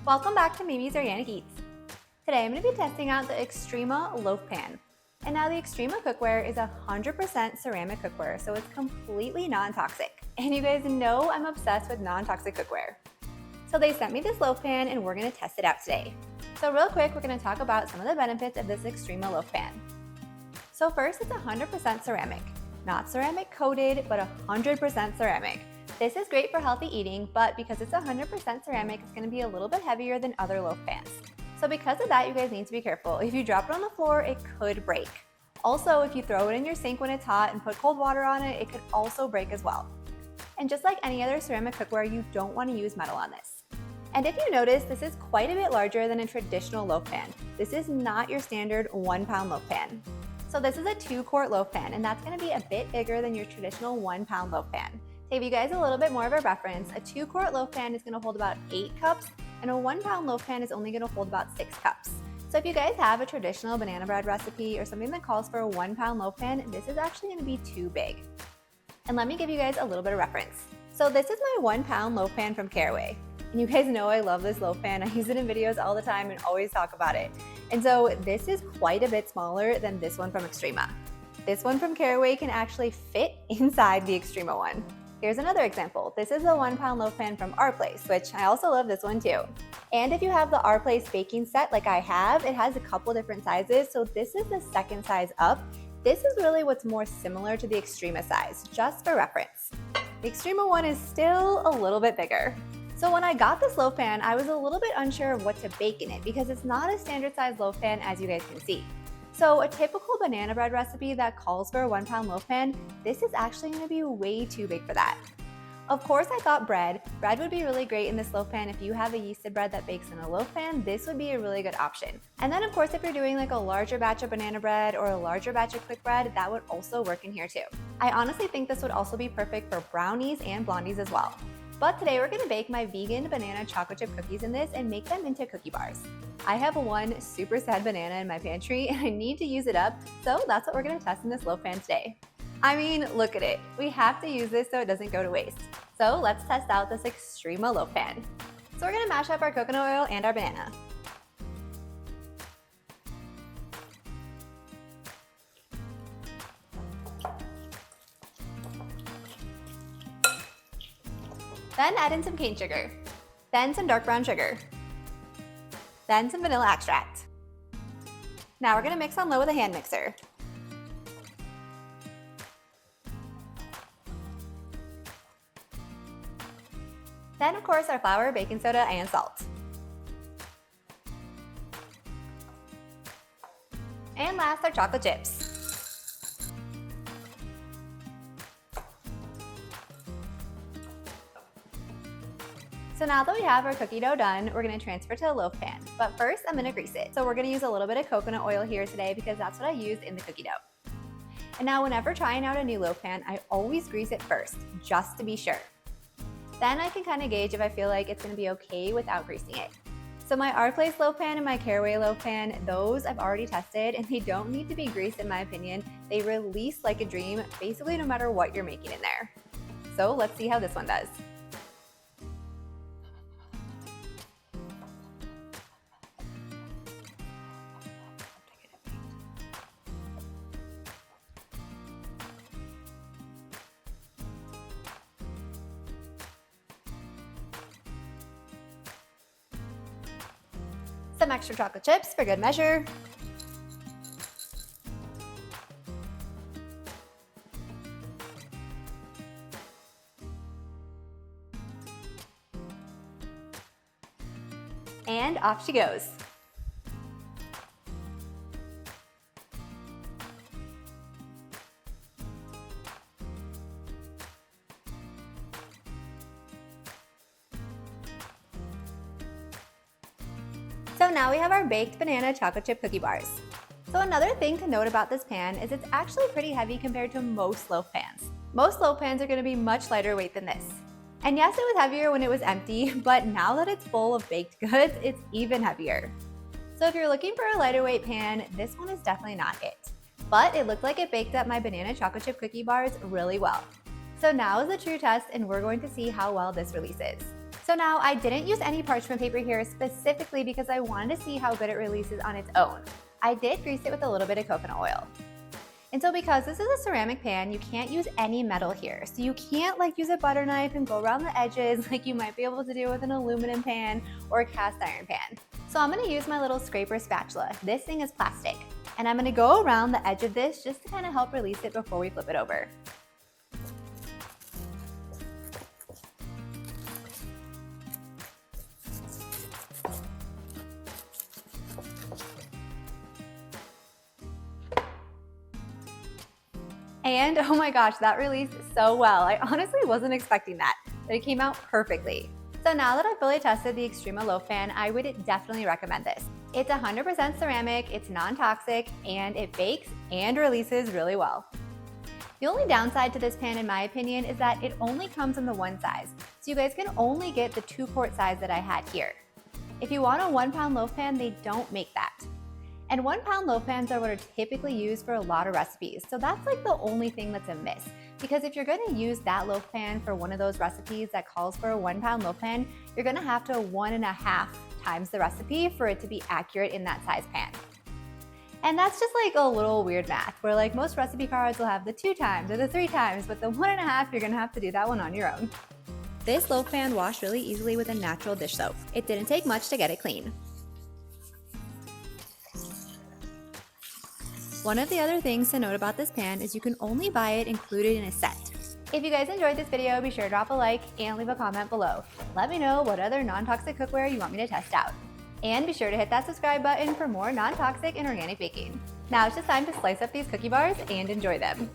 Welcome back to Mimi's Organic Eats. Today I'm going to be testing out the Xtrema Loaf Pan. And now the Xtrema cookware is 100% ceramic cookware, so it's completely non-toxic. And you guys know I'm obsessed with non-toxic cookware. So they sent me this loaf pan and we're going to test it out today. So real quick, we're going to talk about some of the benefits of this Xtrema loaf pan. So first, it's 100% ceramic. Not ceramic coated, but 100% ceramic. This is great for healthy eating, but because it's 100% ceramic, it's going to be a little bit heavier than other loaf pans. So because of that, you guys need to be careful. If you drop it on the floor, it could break. Also, if you throw it in your sink when it's hot and put cold water on it, it could also break as well. And just like any other ceramic cookware, you don't want to use metal on this. And if you notice, this is quite a bit larger than a traditional loaf pan. This is not your standard 1 pound loaf pan. So this is a 2-quart loaf pan, and that's going to be a bit bigger than your traditional 1 pound loaf pan. To give you guys a little bit more of a reference, a 2-quart loaf pan is going to hold about 8 cups, and a 1 pound loaf pan is only going to hold about 6 cups. So if you guys have a traditional banana bread recipe or something that calls for a 1 pound loaf pan, this is actually going to be too big. And let me give you guys a little bit of reference. So this is my 1 pound loaf pan from Caraway. And you guys know I love this loaf pan. I use it in videos all the time and always talk about it. And so this is quite a bit smaller than this one from Xtrema. This one from Caraway can actually fit inside the Xtrema one. Here's another example. This is a 1 pound loaf pan from Our Place, which I also love this one too. And if you have the Our Place baking set like I have, it has a couple different sizes. So this is the second size up. This is really what's more similar to the Xtrema size, just for reference. The Xtrema one is still a little bit bigger. So when I got this loaf pan, I was a little bit unsure of what to bake in it because it's not a standard size loaf pan as you guys can see. So a typical banana bread recipe that calls for a 1 pound loaf pan, this is actually going to be way too big for that. Of course, I thought bread. Bread would be really great in this loaf pan. If you have a yeasted bread that bakes in a loaf pan, this would be a really good option. And then of course, if you're doing like a larger batch of banana bread or a larger batch of quick bread, that would also work in here too. I honestly think this would also be perfect for brownies and blondies as well. But today we're going to bake my vegan banana chocolate chip cookies in this and make them into cookie bars. I have one super sad banana in my pantry and I need to use it up, so that's what we're going to test in this loaf pan today. I mean, look at it. We have to use this so it doesn't go to waste. So let's test out this Xtrema loaf pan. So we're going to mash up our coconut oil and our banana. Then add in some cane sugar, then some dark brown sugar, then some vanilla extract. Now we're going to mix on low with a hand mixer. Then of course our flour, baking soda, and salt. And last, our chocolate chips. So now that we have our cookie dough done, we're going to transfer to a loaf pan. But first, I'm going to grease it. So we're going to use a little bit of coconut oil here today because that's what I used in the cookie dough. And now whenever trying out a new loaf pan, I always grease it first, just to be sure. Then I can kind of gauge if I feel like it's going to be okay without greasing it. So my Our Place loaf pan and my Caraway loaf pan, those I've already tested and they don't need to be greased in my opinion. They release like a dream, basically no matter what you're making in there. So let's see how this one does. Some extra chocolate chips for good measure. And off she goes. So now we have our baked banana chocolate chip cookie bars. So another thing to note about this pan is it's actually pretty heavy compared to most loaf pans. Most loaf pans are going to be much lighter weight than this. And yes, it was heavier when it was empty, but now that it's full of baked goods, it's even heavier. So if you're looking for a lighter weight pan, this one is definitely not it. But it looked like it baked up my banana chocolate chip cookie bars really well. So now is the true test and we're going to see how well this releases. So now I didn't use any parchment paper here specifically because I wanted to see how good it releases on its own. I did grease it with a little bit of coconut oil. And so because this is a ceramic pan, you can't use any metal here. So you can't like use a butter knife and go around the edges like you might be able to do with an aluminum pan or a cast iron pan. So I'm gonna use my little scraper spatula. This thing is plastic. And I'm gonna go around the edge of this just to kind of help release it before we flip it over. And oh my gosh, that released so well. I honestly wasn't expecting that, but it came out perfectly. So now that I've fully tested the Xtrema Loaf Pan, I would definitely recommend this. It's 100% ceramic, it's non-toxic, and it bakes and releases really well. The only downside to this pan, in my opinion, is that it only comes in the one size. So you guys can only get the 2-quart size that I had here. If you want a 1-pound loaf pan, they don't make that. And 1-pound loaf pans are what are typically used for a lot of recipes. So that's like the only thing that's a miss. Because if you're gonna use that loaf pan for one of those recipes that calls for a 1-pound loaf pan, you're gonna have to 1.5 times the recipe for it to be accurate in that size pan. And that's just like a little weird math, where like most recipe cards will have the 2 times or the 3 times, but the 1.5, you're gonna have to do that one on your own. This loaf pan washed really easily with a natural dish soap. It didn't take much to get it clean. One of the other things to note about this pan is you can only buy it included in a set. If you guys enjoyed this video, be sure to drop a like and leave a comment below. Let me know what other non-toxic cookware you want me to test out. And be sure to hit that subscribe button for more non-toxic and organic baking. Now it's just time to slice up these cookie bars and enjoy them.